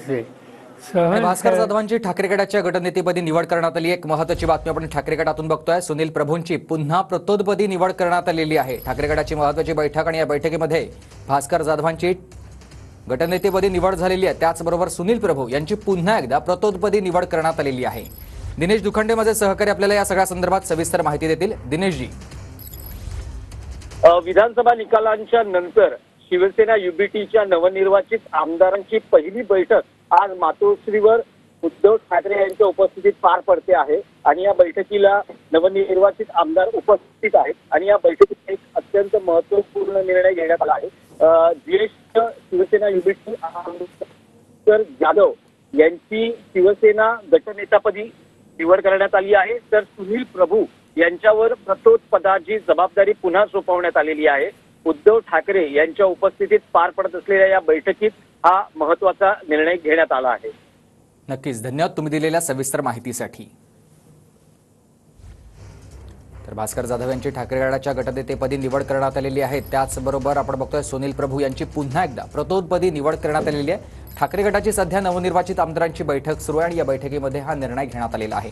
से आणि सहन भास्कर कर जाधवांची ठाकरे गटाच्या गटनेतेपदी निवड करण्यात आली। एक महत्त्वाची बातमी आपण ठाकरे गटातून बघतोय। सुनील प्रभूंची पुन्हा प्रतोदपदी निवड करण्यात आलेली आहे। ठाकरे गटाची महत्त्वाची बैठक आणि या बैठकीमध्ये भास्कर जाधवांची गटनेतेपदी निवड झालेली आहे। त्याचबरोबर सुनील प्रभू यांची पुन्हा एकदा प्रतोदपदी निवड करण्यात आलेली आहे। दिनेश दुखंडे माझे सहकारी आपल्याला या सगळ्या संदर्भात सविस्तर माहिती देतील। दिनेशजी, विधानसभा निकालांच्या नंतर शिवसेना युबीटीच्या नवनिर्वाचित आमदारांची पहिली बैठक आज मातोश्रीवर उद्धव ठाकरे यांच्या उपस्थितीत पार पडते आहे आणि या बैठकीला नवनिर्वाचित आमदार उपस्थित आहेत आणि या बैठकीत एक अत्यंत महत्त्वपूर्ण निर्णय घेण्यात आला आहे। ज्येष्ठ शिवसेना युबीटी आमदार जाधव यांची शिवसेना गटनेतापदी निवड करण्यात आली आहे, तर सुनील प्रभू यांच्यावर प्रतोद पदाची जबाबदारी पुन्हा सोपवण्यात आलेली आहे। उद्धव ठाकरे यांच्या उपस्थितीत पार पडत असलेल्या या बैठकीत हा महत्त्वाचा निर्णय घेण्यात आला आहे। नक्कीच धन्यवाद तुम्ही दिलेल्या सविस्तर माहितीसाठी। तर भास्कर जाधव यांची ठाकरे गटाच्या गटनेतेपदी निवड करण्यात आलेली आहे। त्याचबरोबर आपण बघतोय सुनील प्रभू यांची पुन्हा एकदा प्रतोदपदी निवड करण्यात आलेली आहे। ठाकरे गटाची सध्या नवनिर्वाचित आमदारांची बैठक सुरू आहे आणि या बैठकीमध्ये हा निर्णय घेण्यात आलेला आहे।